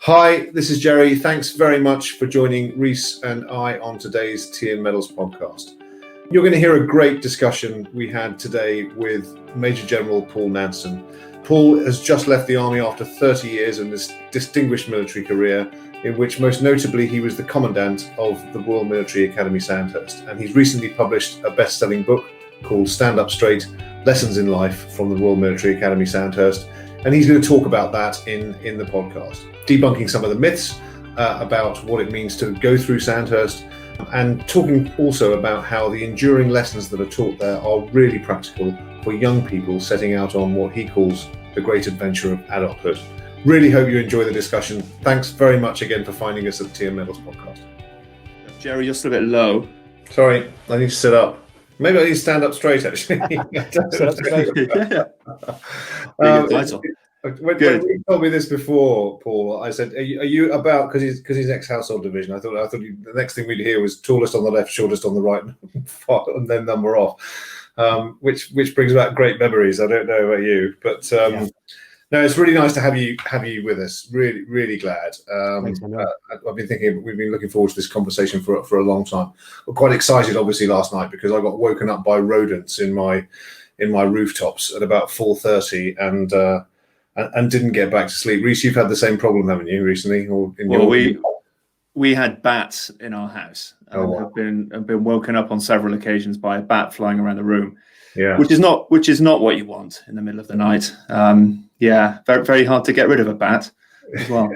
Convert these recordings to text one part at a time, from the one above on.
Hi, this is Gerry. Thanks very much for joining Rhys and I on today's Tea and Medals podcast. You're going to hear a great discussion we had today with Major General Paul Nanson. Paul has just left the army after 30 years in this distinguished military career, in which most notably he was the Commandant of the Royal Military Academy Sandhurst. And he's recently published a best-selling book called Stand Up Straight, Lessons in Life from the Royal Military Academy Sandhurst. And he's going to talk about that in the podcast, debunking some of the myths about what it means to go through Sandhurst, and talking also about how the enduring lessons that are taught there are really practical for young people setting out on what he calls the great adventure of adulthood. Really hope you enjoy the discussion. Thanks very much again for finding us at the Tea and Medals podcast. Gerry, you're still a bit low. Sorry, I need to sit up. Maybe I need to stand up straight, actually. So that's great. Yeah. When you told me this before, Paul, I said, "Are you about?" Because he's ex-household division. I thought the next thing we'd hear was tallest on the left, shortest on the right, and then number off, which brings back great memories. I don't know about you, but no, it's really nice to have you with us. Really, really glad. Thanks, I've been thinking we've been looking forward to this conversation for a long time. We're quite excited, obviously, last night because I got woken up by rodents in my rooftops at about 4:30 and didn't get back to sleep. Rhys, you've had the same problem, haven't you, recently? We had bats in our house. Have been woken up on several occasions by a bat flying around the room. Yeah, which is not what you want in the middle of the night. Very, very hard to get rid of a bat as well.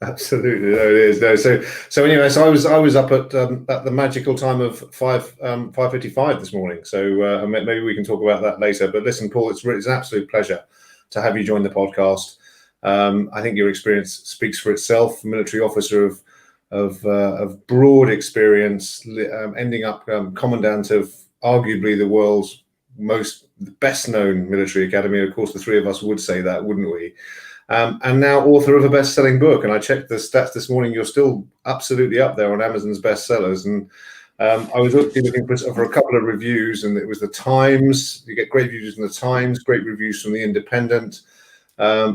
Absolutely, no, it is. No, so anyway, so I was up at the magical time of 5:55 this morning. So maybe we can talk about that later. But listen, Paul, it's an absolute pleasure to have you join the podcast. I think your experience speaks for itself. Military officer of broad experience, ending up Commandant of arguably the world's best known military academy. Of course, the three of us would say that, wouldn't we? And now author of a best-selling book. And I checked the stats this morning. You're still absolutely up there on Amazon's bestsellers. And I was looking for a couple of reviews, and it was the Times. You get great reviews from the Times, great reviews from the Independent.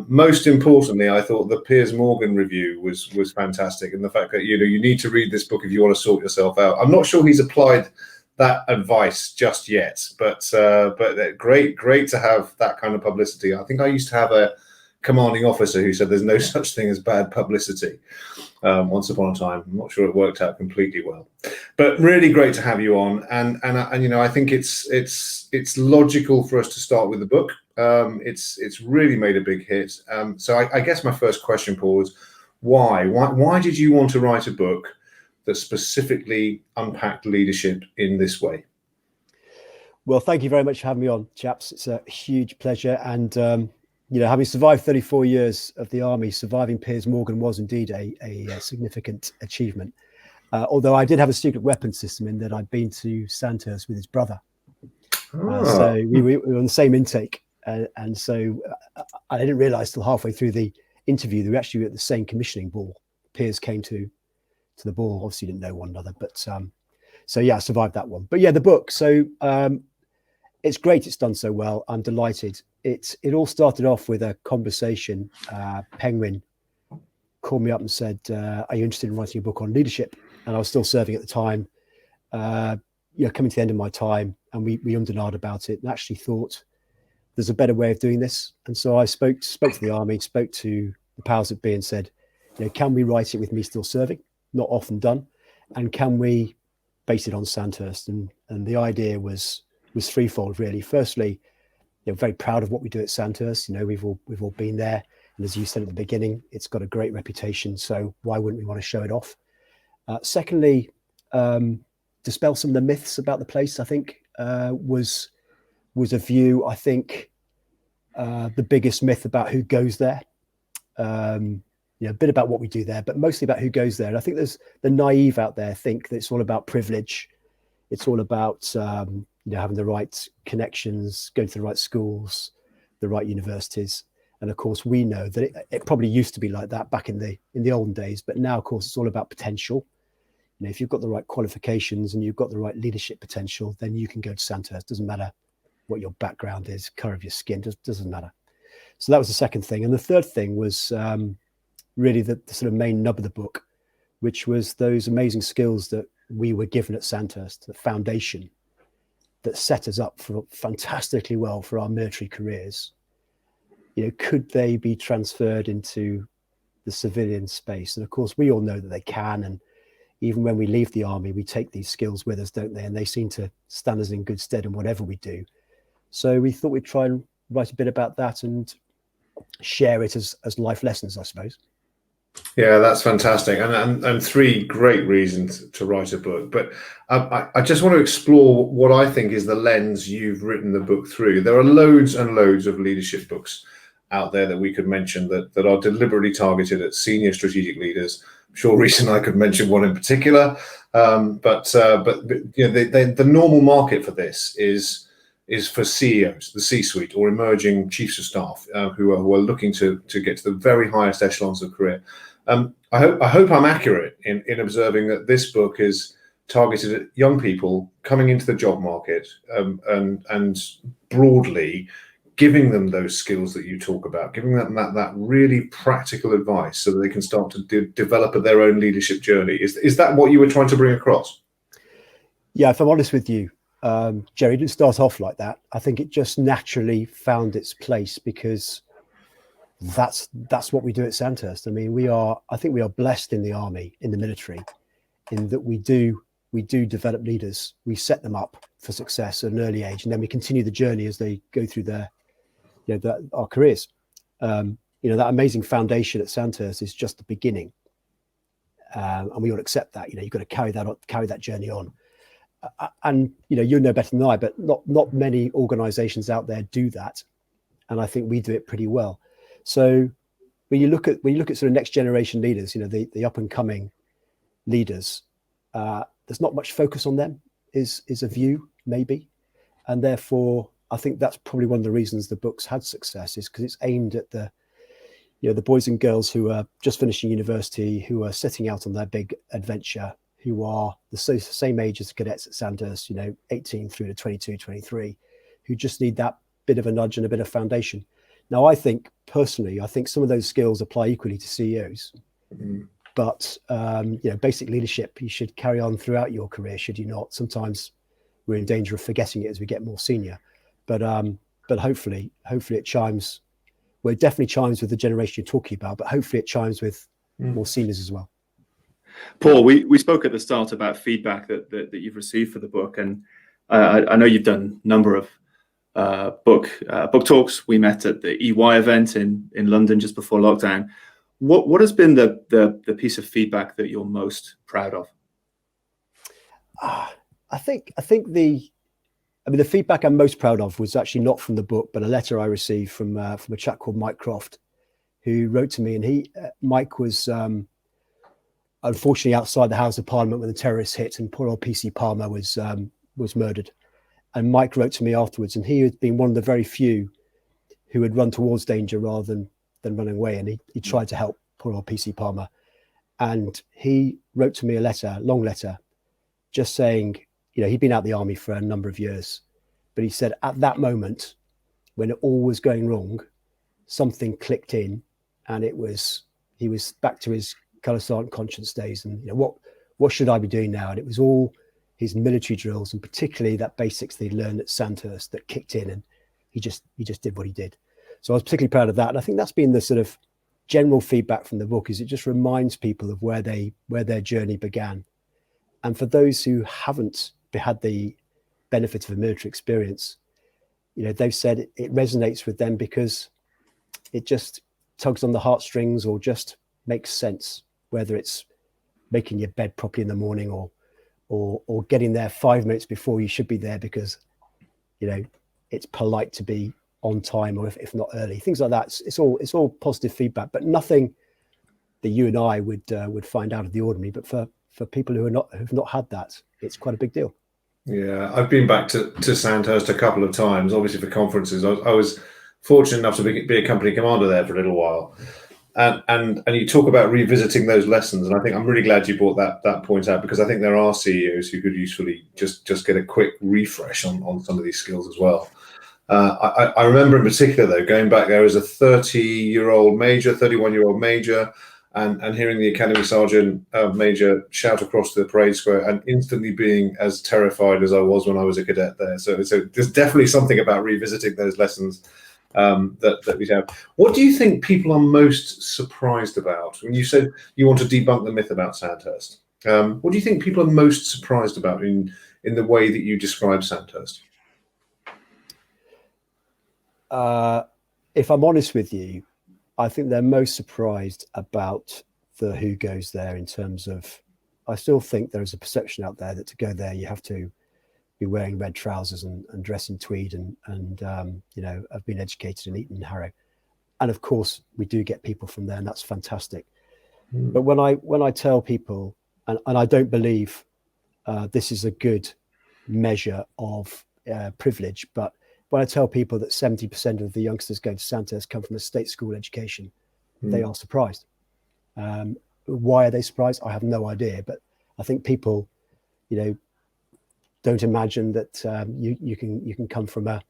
Most importantly, I thought the Piers Morgan review was fantastic, and the fact that you need to read this book if you want to sort yourself out. I'm not sure he's applied that advice just yet, but great to have that kind of publicity. I think I used to have a commanding officer who said there's no such thing as bad publicity once upon a time. I'm not sure it worked out completely well, but really great to have you on. And I think it's logical for us to start with the book. It's really made a big hit. So I guess my first question, Paul, is why did you want to write a book that specifically unpacked leadership in this way? Well, thank you very much for having me on, chaps. It's a huge pleasure. And, having survived 34 years of the army, surviving Piers Morgan was indeed a significant achievement. Although I did have a secret weapon system in that I'd been to Sandhurst with his brother. So we were on the same intake. And so I didn't realize till halfway through the interview that we actually were at the same commissioning ball. Piers came to the ball. Obviously didn't know one another, but I survived that one. But yeah, the book. So it's great. It's done so well. I'm delighted. It all started off with a conversation. Penguin called me up and said, "Are you interested in writing a book on leadership?" And I was still serving at the time. Coming to the end of my time, and we ummed and ahed about it, and actually thought there's a better way of doing this. And so I spoke to the army, spoke to the powers that be, and said, can we write it with me still serving? Not often done, and can we base it on Sandhurst? And the idea was threefold, really. Firstly, very proud of what we do at Sandhurst. We've all been there, and as you said at the beginning, it's got a great reputation. So why wouldn't we want to show it off? Secondly, dispel some of the myths about the place. I think was a view. I think the biggest myth about who goes there. A bit about what we do there, but mostly about who goes there. And I think there's the naive out there think that it's all about privilege. It's all about having the right connections, going to the right schools, the right universities. And of course, we know that it probably used to be like that back in the olden days, but now, of course, it's all about potential. If you've got the right qualifications and you've got the right leadership potential, then you can go to Sandhurst. Doesn't matter what your background is, color of your skin, doesn't matter. So that was the second thing. And the third thing was really the sort of main nub of the book, which was those amazing skills that we were given at Sandhurst, the foundation that set us up for fantastically well for our military careers. Could they be transferred into the civilian space? And of course, we all know that they can. And even when we leave the army, we take these skills with us, don't they? And they seem to stand us in good stead in whatever we do. So we thought we'd try and write a bit about that and share it as life lessons, I suppose. Yeah, that's fantastic, and three great reasons to write a book. But I just want to explore what I think is the lens you've written the book through. There are loads and loads of leadership books out there that we could mention that are deliberately targeted at senior strategic leaders. I'm sure Rhys and I could mention one in particular, but the normal market for this is for CEOs, the C-suite, or emerging chiefs of staff who are looking to get to the very highest echelons of career. I hope I'm accurate in observing that this book is targeted at young people coming into the job market and broadly giving them those skills that you talk about, giving them that really practical advice so that they can start to develop their own leadership journey. Is that what you were trying to bring across? Yeah, if I'm honest with you, Gerry, didn't start off like that. I think it just naturally found its place because that's what we do at Sandhurst. I mean, I think we are blessed in the army, in the military, in that we do develop leaders. We set them up for success at an early age, and then we continue the journey as they go through our careers. That amazing foundation at Sandhurst is just the beginning, and we ought to accept that. You've got to carry that journey on. And you know better than I, but not many organisations out there do that, and I think we do it pretty well. So when you look at sort of next generation leaders, the up and coming leaders, there's not much focus on them. Is a view maybe, and therefore I think that's probably one of the reasons the book's had success, is because it's aimed at the boys and girls who are just finishing university, who are setting out on their big adventure, who are the same age as the cadets at Sandhurst, 18 through to 22, 23, who just need that bit of a nudge and a bit of foundation. Now, I think some of those skills apply equally to CEOs, but basic leadership you should carry on throughout your career, should you not? Sometimes we're in danger of forgetting it as we get more senior, but hopefully it chimes. Well, it definitely chimes with the generation you're talking about, but hopefully it chimes with more seniors as well. Paul, we spoke at the start about feedback that you've received for the book, and I know you've done a number of book talks. We met at the EY event in London just before lockdown. What has been the piece of feedback that you're most proud of? I think the feedback I'm most proud of was actually not from the book, but a letter I received from a chap called Mike Croft, who wrote to me, and Mike was unfortunately outside the House of Parliament when the terrorists hit, and poor old PC Palmer was murdered. And Mike wrote to me afterwards, and he had been one of the very few who had run towards danger rather than running away. And he tried to help poor old PC Palmer. And he wrote to me a long letter, just saying, he'd been out of the army for a number of years, but he said at that moment, when it all was going wrong, something clicked in, and he was back to his colour sergeant conscience days. And what should I be doing now? And it was all his military drills, and particularly that basics that he learned at Sandhurst that kicked in, and he just did what he did. So I was particularly proud of that. And I think that's been the sort of general feedback from the book, is it just reminds people of where their journey began. And for those who haven't had the benefit of a military experience, they've said it resonates with them because it just tugs on the heartstrings or just makes sense, whether it's making your bed properly in the morning or getting there 5 minutes before you should be there because it's polite to be on time, or if not early, things like that. It's all positive feedback, but nothing that you and I would find out of the ordinary. But for people who've not had that, it's quite a big deal. Yeah, I've been back to Sandhurst a couple of times, obviously for conferences. I was fortunate enough to be a company commander there for a little while. And you talk about revisiting those lessons, and I think I'm really glad you brought that point out, because I think there are CEOs who could usefully just get a quick refresh on some of these skills as well. I remember in particular, though, going back there as a 31-year-old major, and hearing the Academy Sergeant Major shout across the parade square and instantly being as terrified as I was when I was a cadet there. So there's definitely something about revisiting those lessons that we have. What do you think people are most surprised about? When you said you want to debunk the myth about Sandhurst, what do you think people are most surprised about in the way that you describe Sandhurst? If I'm honest with you, I think they're most surprised about who goes there, in terms of, I still think there is a perception out there that to go there you have to be wearing red trousers and dress in tweed and have been educated in Eton and Harrow. And of course we do get people from there, and that's fantastic. But when I tell people, and I don't believe this is a good measure of privilege, but when I tell people that 70% of the youngsters going to Sandhurst come from a state school education, they are surprised. Why are they surprised? I have no idea. But I think people, don't imagine that you can come from an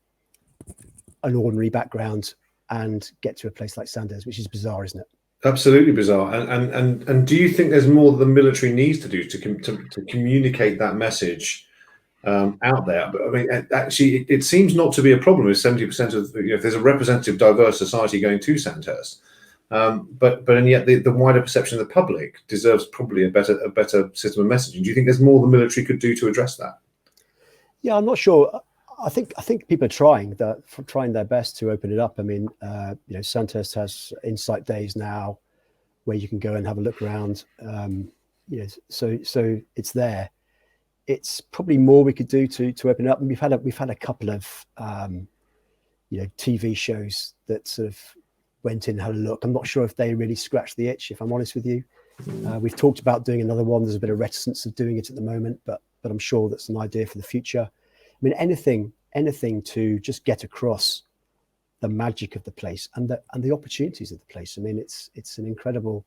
ordinary background and get to a place like Sandhurst, which is bizarre, isn't it? Absolutely bizarre. And do you think there's more the military needs to do to communicate that message out there? I mean, actually, it seems not to be a problem if 70% of if there's a representative, diverse society going to Sandhurst, and yet the wider perception of the public deserves probably a better system of messaging. Do you think there's more the military could do to address that? Yeah, I'm not sure. I think people are trying their best to open it up. I mean, Sandhurst has Insight Days now, where you can go and have a look around. So it's there. It's probably more we could do to open it up. And we've had a couple of TV shows that sort of went in and had a look. I'm not sure if they really scratched the itch, if I'm honest with you. We've talked about doing another one. There's a bit of reticence of doing it at the moment, but I'm sure that's an idea for the future. I mean, anything to just get across the magic of the place and the opportunities of the place. I mean, it's an incredible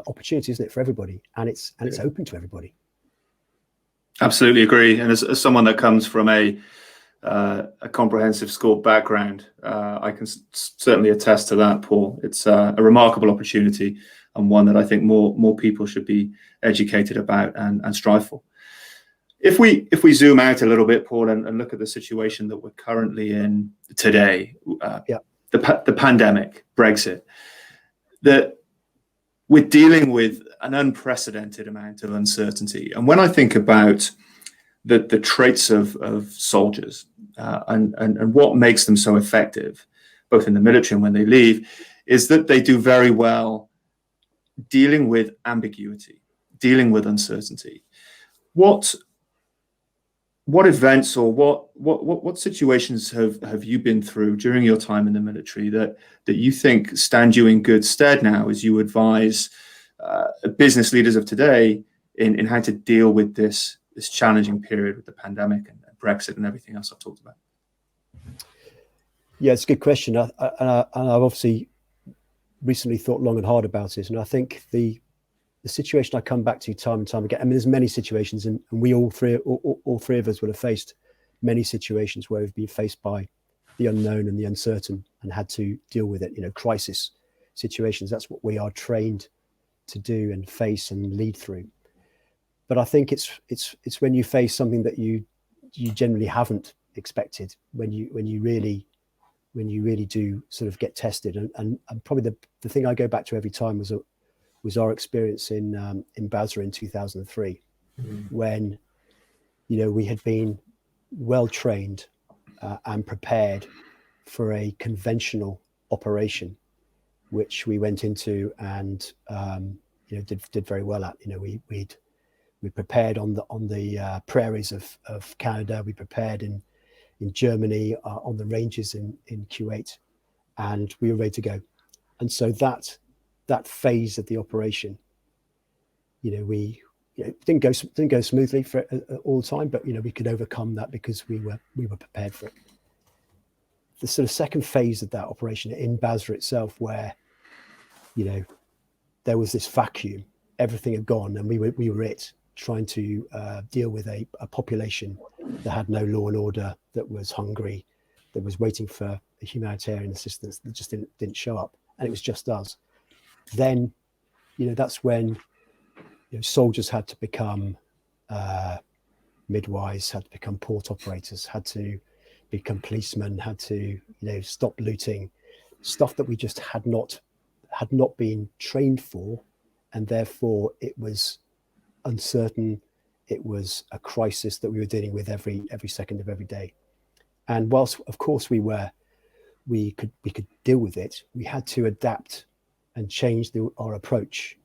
opportunity, isn't it, for everybody? And it's open to everybody. Absolutely agree. And as someone that comes from a comprehensive school background, I can certainly attest to that, Paul. It's a remarkable opportunity, and one that I think more people should be educated about and strive for. If we zoom out a little bit, Paul, and look at the situation that we're currently in today, the pandemic, Brexit, that we're dealing with an unprecedented amount of uncertainty. And when I think about the traits of soldiers and what makes them so effective, both in the military and when they leave, is that they do very well dealing with ambiguity, dealing with uncertainty. What events or what situations have you been through during your time in the military that you think stand you in good stead now as you advise business leaders of today in how to deal with this challenging period with the pandemic and Brexit and everything else I've talked about? Yeah, it's a good question. And I've obviously recently thought long and hard about it. And I think the situation I come back to time and time again, I mean, there's many situations, and we all three of us would have faced many situations where we've been faced by the unknown and the uncertain and had to deal with it, crisis situations. That's what we are trained to do and face and lead through. But I think it's when you face something that you generally haven't expected, when you really do sort of get tested. And probably the thing I go back to every time was our experience in Basra in 2003, when we had been well trained and prepared for a conventional operation, which we went into and did very well at. We prepared on the prairies of Canada. We prepared in Germany on the ranges in Kuwait, and we were ready to go. And so that phase of the operation, we didn't go smoothly for all the time, but we could overcome that because we were prepared for it. The sort of second phase of that operation in Basra itself, where there was this vacuum, everything had gone, and we were trying to deal with a population that had no law and order, that was hungry, that was waiting for humanitarian assistance that just didn't show up, and it was just us. then, that's when soldiers had to become midwives, had to become port operators, had to become policemen, had to stop looting, stuff that we just had not been trained for, and therefore it was uncertain. It was a crisis that we were dealing with every second of every day. And whilst of course we could deal with it, we had to adapt and change our approach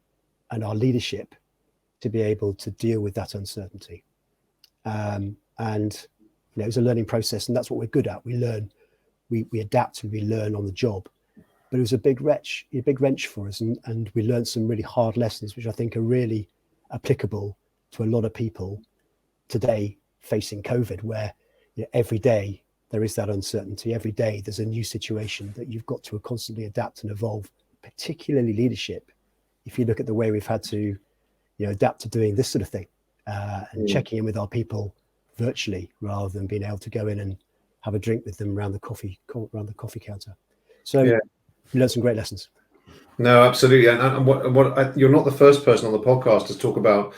and our leadership to be able to deal with that uncertainty. And it was a learning process, and that's what we're good at. We learn, we adapt, and we learn on the job. But it was a big wrench for us, and we learned some really hard lessons, which I think are really applicable to a lot of people today facing COVID, where every day there is that uncertainty. Every day there's a new situation that you've got to constantly adapt and evolve, particularly leadership. If you look at the way we've had to adapt to doing this sort of thing, and checking in with our people virtually rather than being able to go in and have a drink with them around the coffee counter. So we learned some great lessons. No, absolutely. And you're not the first person on the podcast to talk about,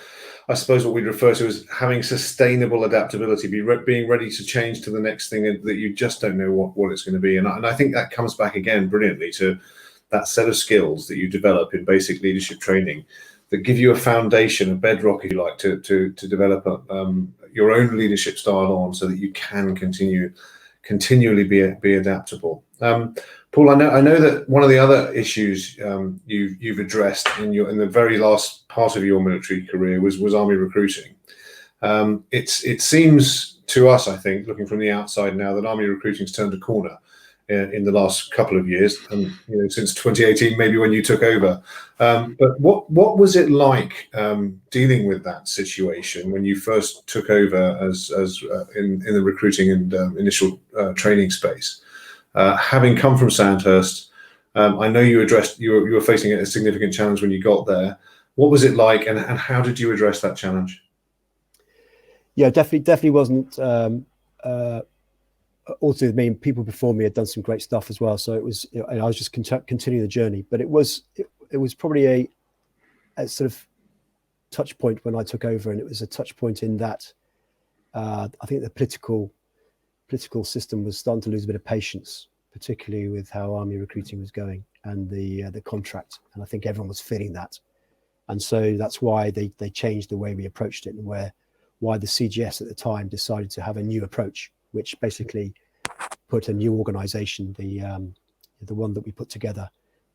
I suppose, what we'd refer to as having sustainable adaptability, being ready to change to the next thing that you just don't know what it's going to be. And I think that comes back again brilliantly to that set of skills that you develop in basic leadership training that give you a foundation, a bedrock, if you like, to develop your own leadership style on, so that you can continually be adaptable. Paul, I know that one of the other issues you've addressed in the very last part of your military career was army recruiting. It seems to us, I think, looking from the outside now, that army recruiting's turned a corner in the last couple of years, and since 2018, maybe when you took over. But what was it like dealing with that situation when you first took over as in the recruiting and initial training space? Having come from Sandhurst, I know you were facing a significant challenge when you got there. What was it like, and how did you address that challenge? Yeah, definitely wasn't. Also, I mean, people before me had done some great stuff as well. So it was, I was just continuing the journey. But it was probably a sort of touch point when I took over, and it was a touch point in that I think the political system was starting to lose a bit of patience, particularly with how army recruiting was going and the contract. And I think everyone was feeling that, and so that's why they changed the way we approached it, and why the CGS at the time decided to have a new approach, which basically put a new organization, the one that we put together,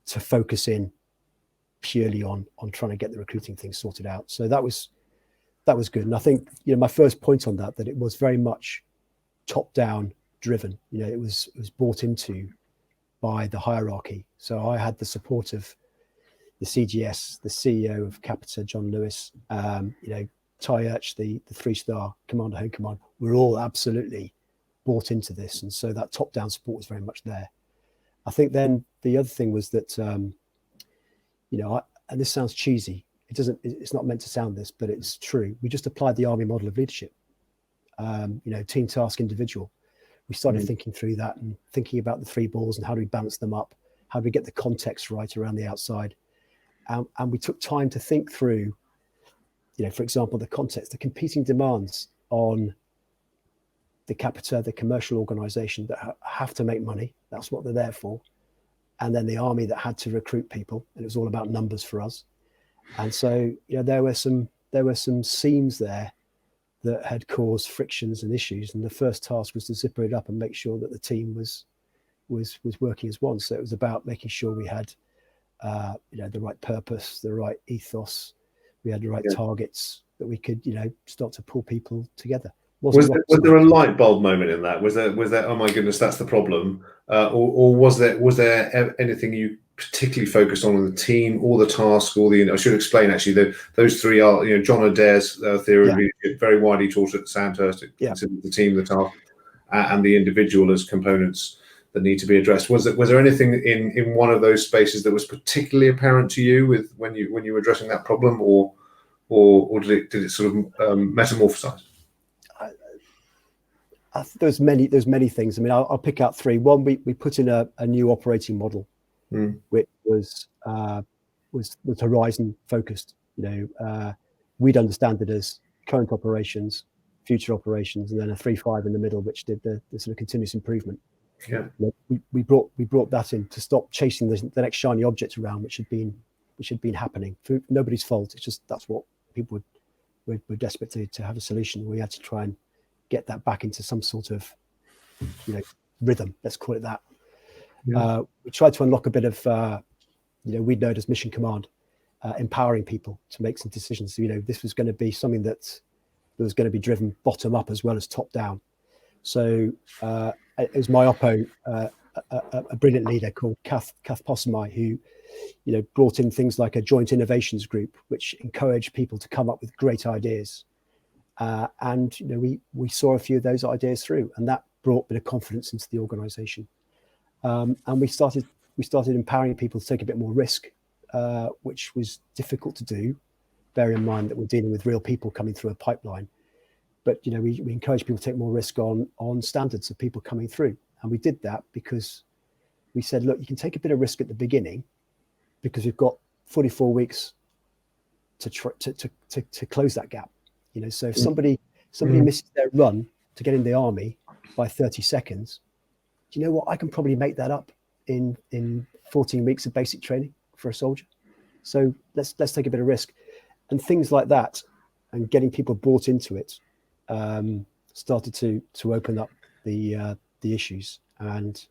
to focus in purely on trying to get the recruiting thing sorted out. So that was good. And I think, my first point on that it was very much top down driven. It was brought into by the hierarchy. So I had the support of the CGS, the CEO of Capita, John Lewis, Ty Urch, the 3-star Commander Home Command. We're all absolutely bought into this, and so that top-down support was very much there. I think then the other thing was that, and this sounds cheesy. It's not meant to sound this, but it's true. We just applied the army model of leadership. Team, task, individual. We started thinking through that and thinking about the 3 balls and how do we balance them up? How do we get the context right around the outside? And we took time to think through, for example, the context, the competing demands on the Capita, the commercial organization that have to make money. That's what they're there for. And then the army that had to recruit people, and it was all about numbers for us. And so, there were some seams there that had caused frictions and issues. And the first task was to zipper it up and make sure that the team was working as one. So it was about making sure we had, the right purpose, the right ethos. We had the right targets that we could, start to pull people together. Was there a light bulb moment in that? Was there? Oh my goodness, that's the problem, or was there anything you particularly focused on the team, or the task, or I should explain actually those 3 are John Adair's theory of leadership, very widely taught at Sandhurst. It considers the team, the task, and the individual as components that need to be addressed. Was there anything in one of those spaces that was particularly apparent to you when you were addressing that problem, or did it sort of metamorphosize? There's many things. I mean, I'll pick out 3. One, we put in a new operating model, which was horizon focused. We'd understand it as current operations, future operations, and then a 3-5 in the middle, which did the sort of continuous improvement. Yeah. We brought that in to stop chasing the next shiny object around, which had been happening for nobody's fault. It's just that's what people were desperate to have a solution. We had to try and get that back into some sort of rhythm. Let's call it that. Yeah. We tried to unlock a bit of we'd know it as mission command, empowering people to make some decisions. This was going to be something that was going to be driven bottom up as well as top down. So it was my oppo, a brilliant leader called Kath Possamai, who brought in things like a joint innovations group, which encouraged people to come up with great ideas. And we saw a few of those ideas through, and that brought a bit of confidence into the organization. And we started empowering people to take a bit more risk, which was difficult to do. Bear in mind that we're dealing with real people coming through a pipeline. But we encourage people to take more risk on standards of people coming through, and we did that because we said, look, you can take a bit of risk at the beginning because we've got 44 weeks to close that gap. So if somebody misses their run to get in the army by 30 seconds, do you know what? I can probably make that up in 14 weeks of basic training for a soldier. So let's take a bit of risk, and things like that, and getting people bought into it. Started to open up the issues, and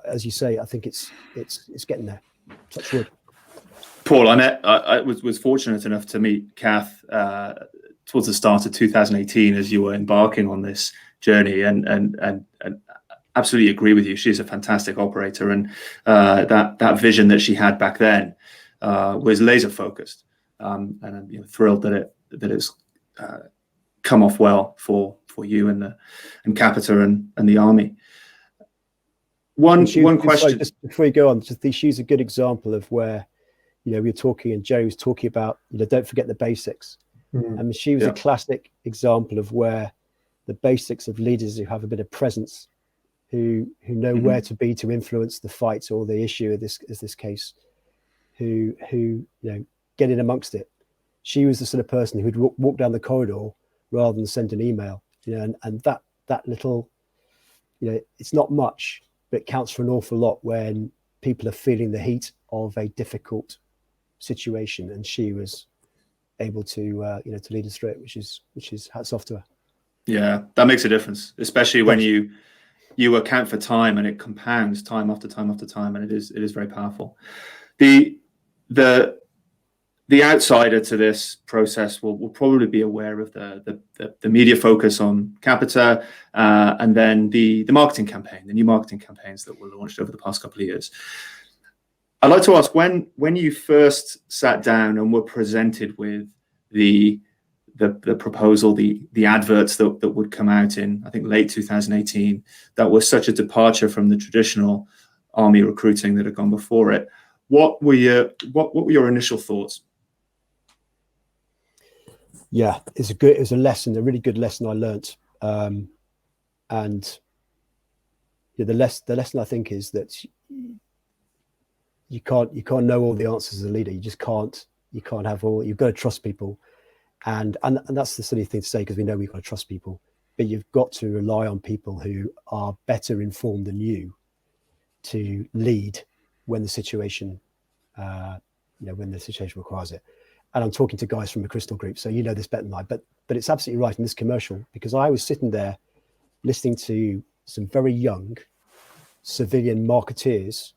as you say, I think it's getting there. Touch wood. Paul, I was fortunate enough to meet Kath towards the start of 2018 as you were embarking on this journey, and absolutely agree with you. She's a fantastic operator, and that vision that she had back then was laser focused, and I'm thrilled that it's come off well for you and Capita and the Army. One question. Sorry, just before you go on, just she's a good example of where we were talking, and Gerry was talking about don't forget the basics. I mean, she was a classic example of where the basics of leaders who have a bit of presence, who know where to be to influence the fight or the issue of this case, who get in amongst it. She was the sort of person who'd walk down the corridor rather than send an email, and that little, it's not much, but it counts for an awful lot when people are feeling the heat of a difficult situation, and she was able to to lead us through it, which is hats off to her. Yeah, that makes a difference, especially when you account for time, and it compounds time after time after time, and it is very powerful. The outsider to this process will probably be aware of the media focus on Capita, and then the marketing campaign, the new marketing campaigns that were launched over the past couple of years. I'd like to ask, when you first sat down and were presented with the proposal, the adverts that would come out in, I think, late 2018, that was such a departure from the traditional Army recruiting that had gone before it. What were your initial thoughts? Yeah, it was a lesson, a really good lesson I learnt, and the lesson I think is that you can't know all the answers as a leader. You just can't. You can't have all. You've got to trust people, and that's the silly thing to say, because we know we've got to trust people, but you've got to rely on people who are better informed than you to lead when the situation, requires it. And I'm talking to guys from the Crystal Group, so this better than I. But it's absolutely right in this commercial, because I was sitting there listening to some very young civilian marketeers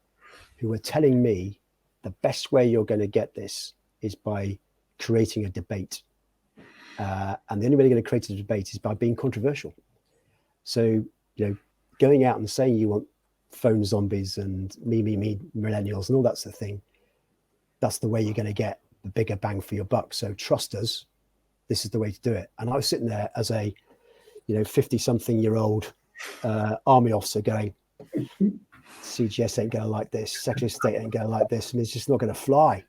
who were telling me the best way you're going to get this is by creating a debate. And the only way you're going to create a debate is by being controversial. So, going out and saying you want phone zombies and me millennials and all that sort of thing, that's the way you're going to get the bigger bang for your buck. So trust us. This is the way to do it. And I was sitting there as a 50-something-year-old army officer going, CGS ain't going to like this. Secretary of State ain't going to like this. And it's just not going to fly.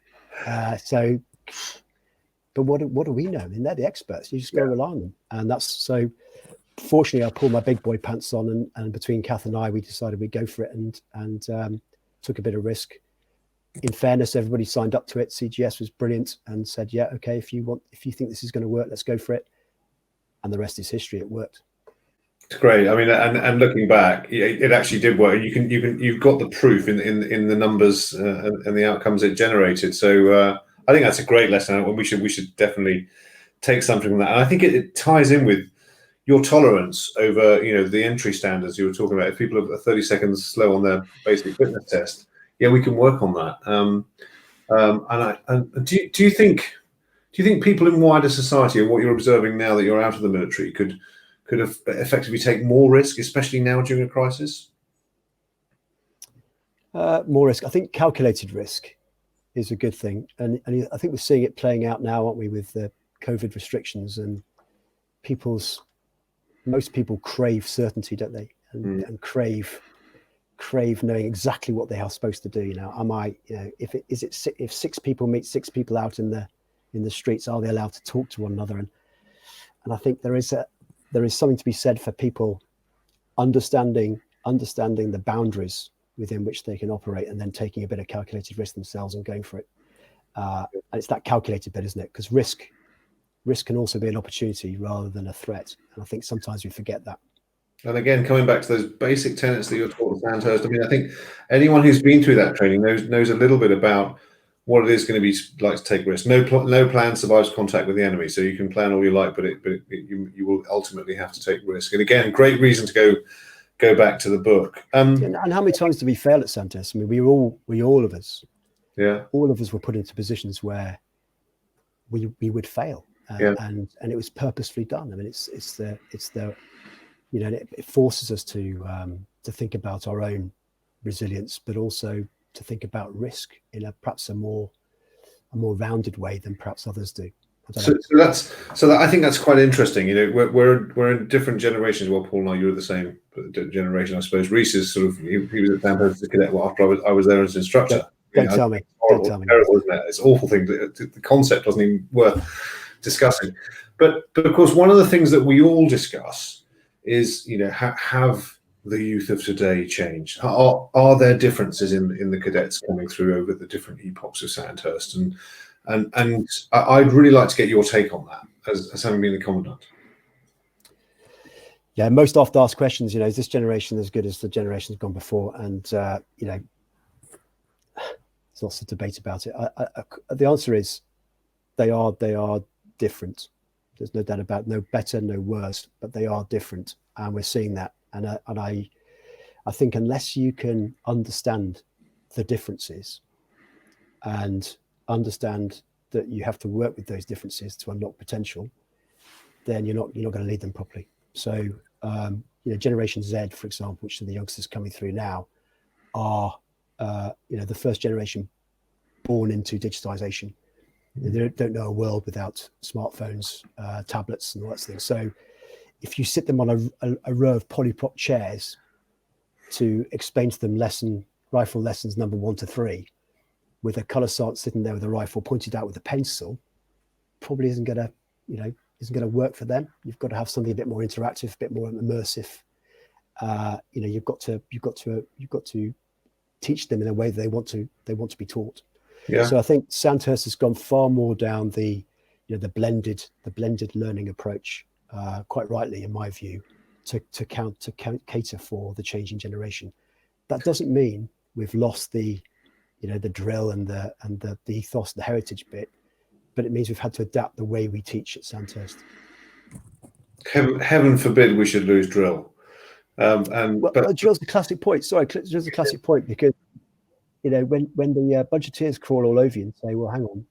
But what do we know? I mean, they're the experts. You just got to rely on them. And that's so. Fortunately, I pulled my big boy pants on, and between Kath and I, we decided we'd go for it and took a bit of risk. in fairness, everybody signed up to it. CGS was brilliant and said, yeah, okay, if you think this is going to work, let's go for it. And the rest is history. It worked. It's great. I mean, and looking back, it actually did work. You've got the proof in the numbers and the outcomes it generated. So I think that's a great lesson, and we should definitely take something from that. And I think it ties in with your tolerance over, the entry standards you were talking about. If people are 30 seconds slow on their basic fitness test, yeah, we can work on that. And do you think people in wider society, and what you're observing now that you're out of the military, could effectively take more risk, especially now during a crisis? More risk. I think calculated risk is a good thing, and I think we're seeing it playing out now, aren't we, with the COVID restrictions, and most people crave certainty, don't they? And crave knowing exactly what they are supposed to do. If 6 people meet 6 people out in the streets, are they allowed to talk to one another? And I think there is something to be said for people understanding the boundaries within which they can operate, and then taking a bit of calculated risk themselves and going for it. And it's that calculated bit, isn't it? Because risk can also be an opportunity rather than a threat. And I think sometimes we forget that. And again, coming back to those basic tenets that you're taught at Sandhurst, I mean, I think anyone who's been through that training knows a little bit about what it is going to be like to take risks. No plan survives contact with the enemy. So you can plan all you like, but you will ultimately have to take risk. And again, great reason to go back to the book. And how many times did we fail at Sandhurst? I mean, all of us were put into positions where we would fail, and it was purposefully done. I mean, it forces us to think about our own resilience, but also to think about risk in perhaps a more rounded way than perhaps others do. I think that's quite interesting. We're in different generations. Well, Paul and I, you're the same generation, I suppose. Rhys is he was at Sandhurst as a cadet after I was there as an instructor. Don't tell me. Terrible, isn't it? It's an awful thing. The concept wasn't even worth discussing. But of course, one of the things that we all discuss is, have the youth of today changed? Are there differences in the cadets coming through over the different epochs of Sandhurst? And I'd really like to get your take on that as having been the commandant. Yeah, most often asked questions, is this generation as good as the generations gone before? And, there's lots of debate about it. The answer is they are different. There's no doubt about it. No better, no worse, but they are different. And we're seeing that. And I think unless you can understand the differences and understand that you have to work with those differences to unlock potential, then you're not going to lead them properly. So, Generation Z, for example, which are the youngsters coming through now, are the first generation born into digitization. They don't know a world without smartphones, tablets, and all that things. So, if you sit them on a row of polyprop chairs to explain to them rifle lessons number 1 to 3, with a colour sergeant sitting there with a rifle pointed out with a pencil, probably isn't going to work for them. You've got to have something a bit more interactive, a bit more immersive. You've got to teach them in a way that they want to be taught. Yeah. So I think Sandhurst has gone far more down the blended learning approach, quite rightly in my view, to cater for the changing generation. That doesn't mean we've lost the drill and the ethos, the heritage bit, but it means we've had to adapt the way we teach at Sandhurst. Heaven forbid we should lose drill. Drill's the classic point. Sorry, drill's the classic point, because when the budgeteers crawl all over you and say, well, hang on,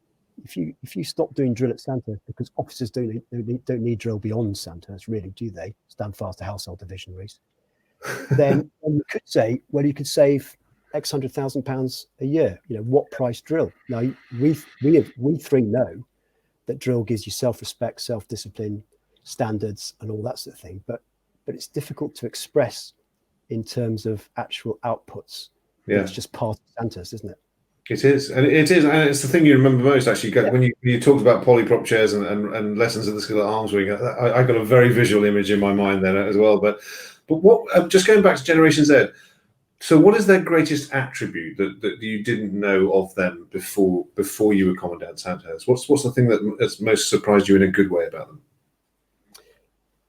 if you stop doing drill at Sandhurst, because officers don't need drill beyond Sandhurst, really, do they? Stand fast to household division, Rhys. Then you could say, well, you could save X £100,000 a year. What price drill? Now we three know that drill gives you self-respect, self-discipline, standards, and all that sort of thing. But it's difficult to express in terms of actual outputs. Yeah, it's just part of Sandhurst, isn't it? It is, and it's the thing you remember most, actually. Yeah. When you talked about polyprop chairs and lessons of the skill at arms wing, I got a very visual image in my mind then as well. But what? Just going back to Generation Z, So what is their greatest attribute that you didn't know of them before you were Commandant Sandhurst? What's the thing that has most surprised you in a good way about them?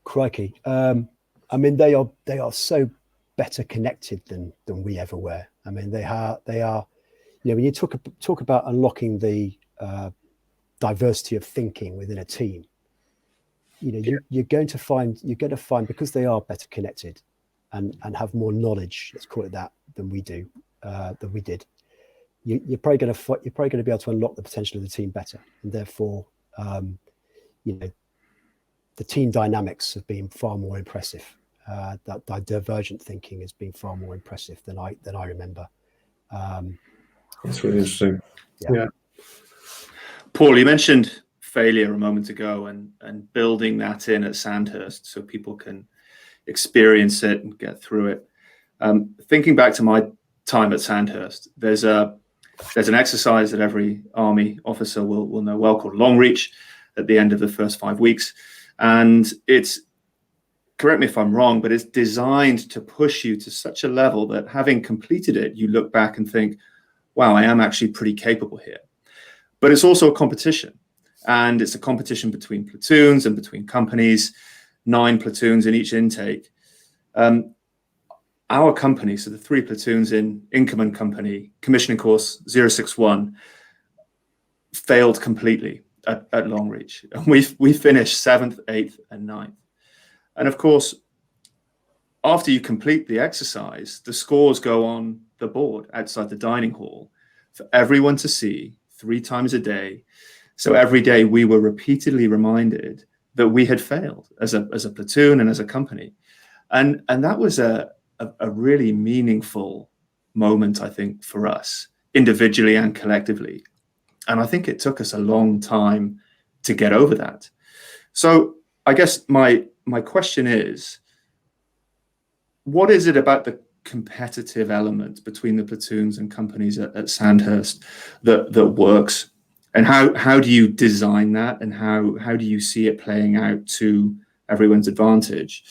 Crikey. I mean, they are so better connected than we ever were. I mean, they are, when you talk about unlocking the diversity of thinking within a team, you're going to find because they are better connected and have more knowledge, let's call it that, than we did. You're probably going to be able to unlock the potential of the team better, and therefore, the team dynamics have been far more impressive. That divergent thinking has been far more impressive than I remember. That's really interesting. Yeah. Paul, you mentioned failure a moment ago, and building that in at Sandhurst so people can experience it and get through it. Thinking back to my time at Sandhurst, there's an exercise that every Army officer will know well called long reach at the end of the first 5 weeks. And it's, correct me if I'm wrong, but it's designed to push you to such a level that having completed it, you look back and think, wow, I am actually pretty capable here. But it's also a competition. And it's a competition between platoons and between companies, 9 platoons in each intake. Our company, so the 3 platoons in Command Company, commissioning course 061, failed completely at long reach. And we finished 7th, 8th, and 9th. And of course, after you complete the exercise, the scores go on the board outside the dining hall for everyone to see 3 times a day. So every day we were repeatedly reminded that we had failed as a platoon and as a company. And that was a really meaningful moment, I think, for us, individually and collectively. And I think it took us a long time to get over that. So I guess my question is, what is it about the competitive element between the platoons and companies at Sandhurst that works? And how do you design that, and how do you see it playing out to everyone's advantage?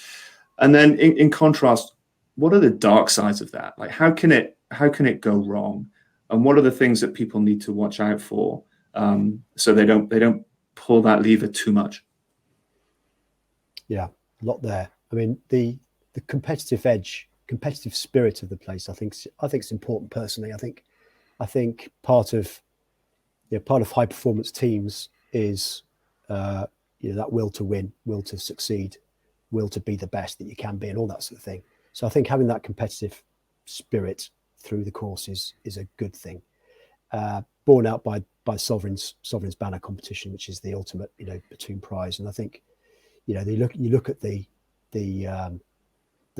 And then in contrast, what are the dark sides of that? Like, how can it go wrong? And what are the things that people need to watch out for, so they don't pull that lever too much? Yeah, a lot there. I mean, the competitive edge, competitive spirit of the place, I think it's important personally. I think part of high performance teams is that will to win, will to succeed, will to be the best that you can be, and all that sort of thing. So I think having that competitive spirit through the course is a good thing. Borne out by Sovereign's banner competition, which is the ultimate platoon prize. And I think you look at the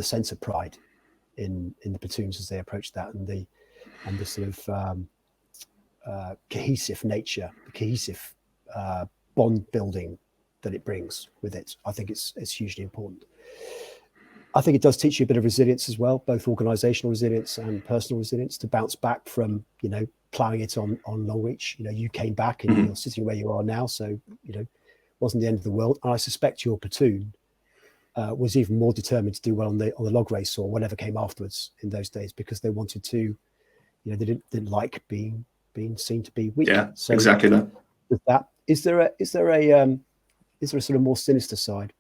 sense of pride in the platoons as they approach that, and the sort of cohesive nature, the cohesive bond building that it brings with it. I think it's hugely important. I think it does teach you a bit of resilience as well, both organizational resilience and personal resilience, to bounce back from ploughing it on long reach. You came back and you're sitting where you are now, so wasn't the end of the world. And I suspect your platoon was even more determined to do well on the log race or whatever came afterwards in those days, because they wanted to, they didn't like being seen to be weak. Yeah, so exactly that. With that, is there a sort of more sinister side?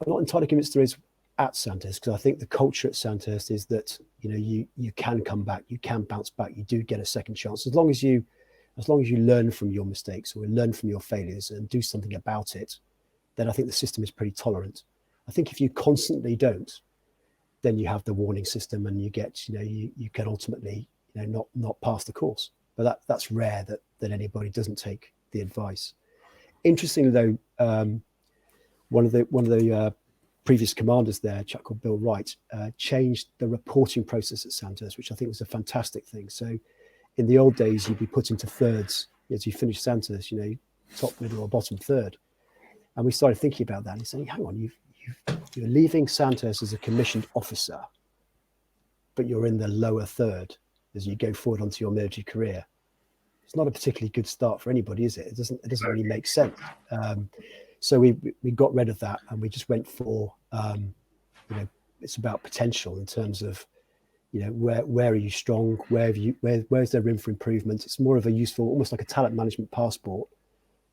I'm not entirely convinced there is at Sandhurst, because I think the culture at Sandhurst is that you can come back, you can bounce back, you do get a second chance as long as you learn from your mistakes or learn from your failures and do something about it. Then I think the system is pretty tolerant. I think if you constantly don't, then you have the warning system, and you get you can ultimately not pass the course. But that's rare that anybody doesn't take the advice. Interestingly though, one of the previous commanders there, a chap called Bill Wright, changed the reporting process at Sandhurst, which I think was a fantastic thing. So in the old days, you'd be put into thirds as you finish Sandhurst, top, middle, or bottom third. And we started thinking about that and saying, hang on, you're leaving Sandhurst as a commissioned officer, but you're in the lower third as you go forward onto your military career. It's not a particularly good start for anybody, is it? It doesn't really make sense. So we got rid of that, and we just went for it's about potential in terms of where are you strong, where's there room for improvement. It's more of a useful, almost like a talent management passport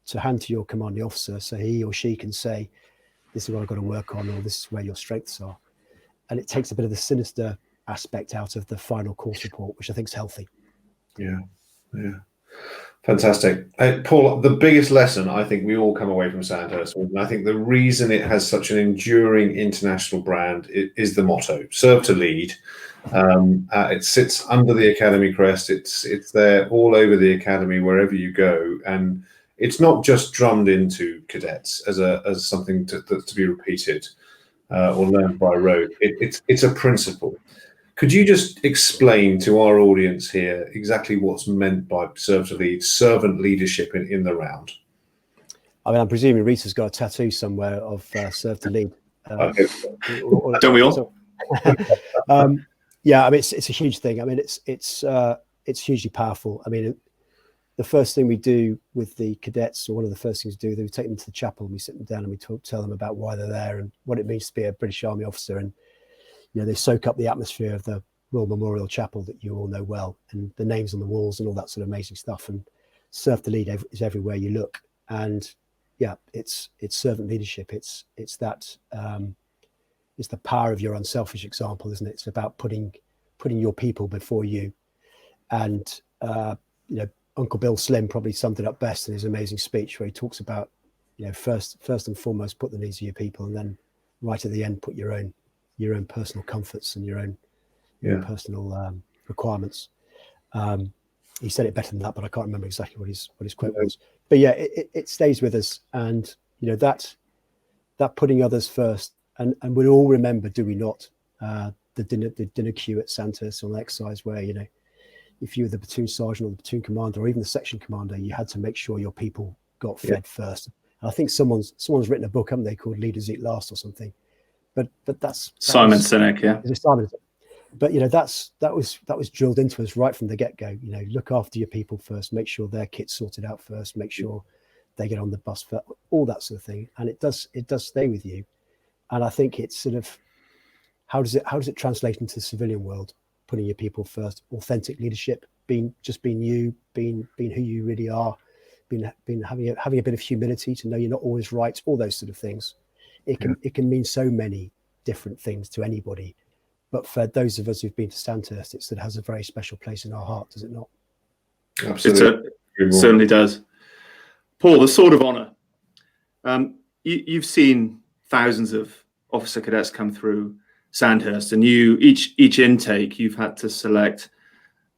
to hand to your commanding officer, so he or she can say, this is what I've got to work on, or this is where your strengths are. And it takes a bit of the sinister aspect out of the final course report, which I think is healthy. Yeah. Fantastic. Paul, the biggest lesson I think we all come away from Sandhurst, and I think the reason it has such an enduring international brand is the motto, serve to lead. It sits under the Academy crest. It's there all over the Academy, wherever you go. And it's not just drummed into cadets as something to be repeated or learned by rote. It's a principle. Could you just explain to our audience here exactly what's meant by serve to lead, servant leadership in the round? I mean, I'm presuming Rhys has got a tattoo somewhere of serve to lead. Don't we all? Yeah, I mean, it's a huge thing. I mean, it's hugely powerful. I mean, the first thing we do with the cadets, or one of the first things we do, we take them to the chapel and we sit them down and we tell them about why they're there and what it means to be a British Army officer. And they soak up the atmosphere of the Royal Memorial Chapel that you all know well, and the names on the walls and all that sort of amazing stuff. And serve to lead is everywhere you look. And yeah, it's servant leadership. It's that it's the power of your unselfish example, isn't it? It's about putting your people before you. And Uncle Bill Slim probably summed it up best in his amazing speech, where he talks about first and foremost put the needs of your people, and then right at the end put your own personal comforts and your own personal requirements. He said it better than that, but I can't remember exactly what his quote was. But yeah, it stays with us, and that putting others first, and we'll all remember, do we not, the dinner queue at Sandhurst on exercise, where if you were the platoon sergeant or the platoon commander or even the section commander, you had to make sure your people got fed first. And I think someone's written a book, haven't they, called Leaders Eat Last or something. But that's Simon Sinek, yeah. But that was drilled into us right from the get-go. Look after your people first, make sure their kit's sorted out first, make sure they get on the bus for all that sort of thing. And it does stay with you. And I think it's sort of, how does it translate into the civilian world? Putting your people first, authentic leadership, being you, being who you really are, being having a bit of humility to know you're not always right, all those sort of things. It can mean so many different things to anybody, but for those of us who've been to Sandhurst, it has a very special place in our heart, does it not? Absolutely, it certainly does. Paul, the Sword of Honour. You've seen thousands of officer cadets come through Sandhurst, and each intake you've had to select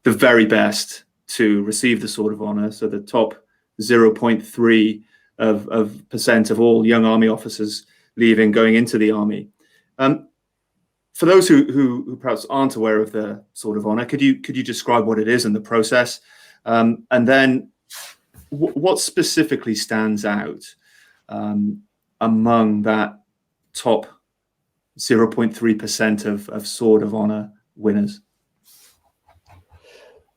the very best to receive the Sword of Honour. So the top 0.3% of all young Army officers leaving, going into the Army. For those who perhaps aren't aware of the Sword of Honour, could you describe what it is and the process, and then what specifically stands out among that top 0.3% of Sword of Honour winners?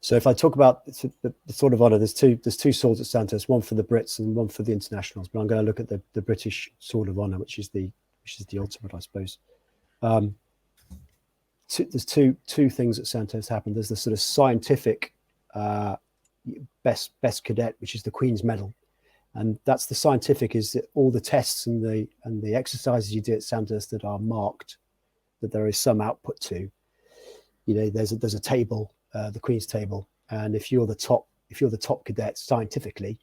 So if I talk about the Sword of Honour, there's two swords at Sandhurst, one for the Brits and one for the internationals. But I'm going to look at the British Sword of Honour, which is the ultimate, I suppose. There's two things at Sandhurst happen. There's the sort of scientific best cadet, which is the Queen's Medal, and that's the scientific, is that all the tests and the exercises you do at Sandhurst that are marked, that there is some output to. There's a table, the Queen's table, and if you're the top cadet scientifically,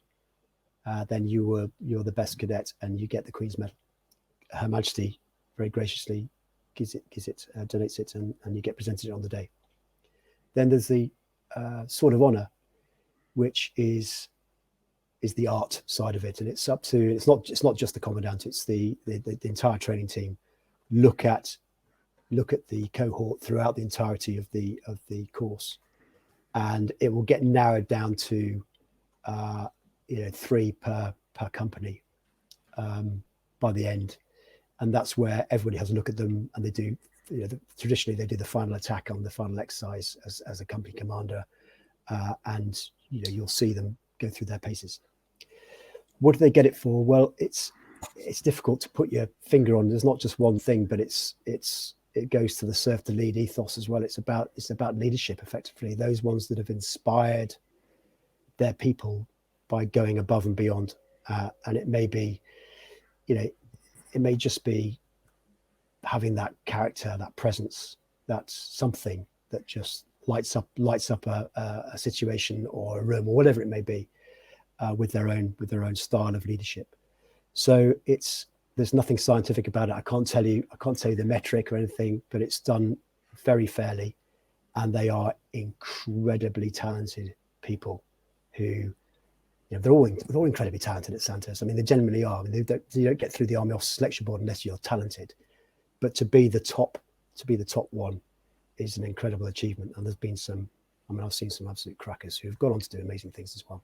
then you're the best cadet and you get the Queen's Medal. Her Majesty very graciously donates it, and you get presented it on the day. Then there's the Sword of Honour, which is the art side of it, and it's not just the Commandant, it's the entire training team. Look at the cohort throughout the entirety of the course, and it will get narrowed down to 3 per company by the end, and that's where everybody has a look at them, and they do traditionally they do the final attack on the final exercise as a company commander, and you'll see them go through their paces. What do they get it for? Well, it's difficult to put your finger on. There's not just one thing, but it's it goes to the serve to lead ethos as well. It's about leadership, effectively. Those ones that have inspired their people by going above and beyond. And it may be, it may just be having that character, that presence, that's something that just lights up a situation or a room or whatever it may be, with their own style of leadership. So there's nothing scientific about it. I can't tell you the metric or anything, but it's done very fairly, and they are incredibly talented people who, they're all incredibly talented at Sandhurst. I mean, they genuinely are. I mean, you don't get through the Army Officer Selection Board unless you're talented. But to be the top one is an incredible achievement. And there's been I've seen some absolute crackers who have gone on to do amazing things as well.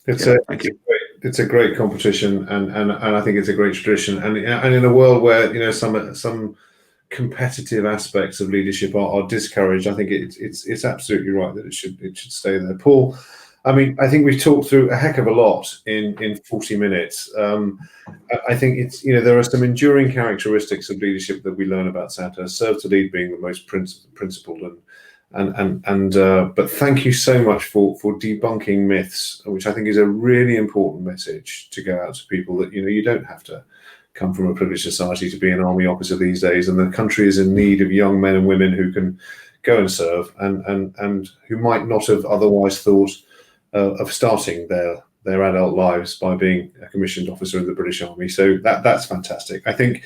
It's a great competition, and I think it's a great tradition. And in a world where some competitive aspects of leadership are discouraged, I think it's absolutely right that it should stay there. Paul, I mean, I think we've talked through a heck of a lot in 40 minutes. I think there are some enduring characteristics of leadership that we learn about Sandhurst, serve to lead being the most principled, but thank you so much for debunking myths, which I think is a really important message to go out to people, that you don't have to come from a privileged society to be an army officer these days, and the country is in need of young men and women who can go and serve, and who might not have otherwise thought of starting their adult lives by being a commissioned officer in the British Army. So that's fantastic. I think,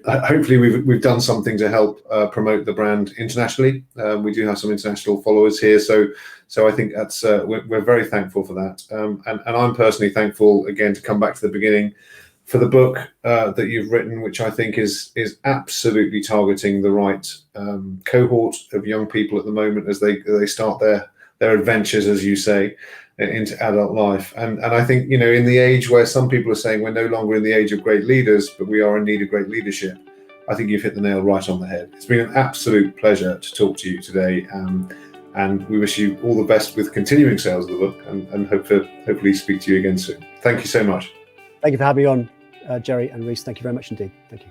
hopefully we've done something to help promote the brand internationally. We do have some international followers here, so I think that's we're very thankful for that. And I'm personally thankful, again, to come back to the beginning, for the book that you've written, which I think is absolutely targeting the right cohort of young people at the moment as they start their adventures, as you say, into adult life. And I think, in the age where some people are saying we're no longer in the age of great leaders, but we are in need of great leadership, I think you've hit the nail right on the head. It's been an absolute pleasure to talk to you today. And we wish you all the best with continuing sales of the book, and hopefully speak to you again soon. Thank you so much. Thank you for having me on, Gerry and Rhys. Thank you very much indeed. Thank you.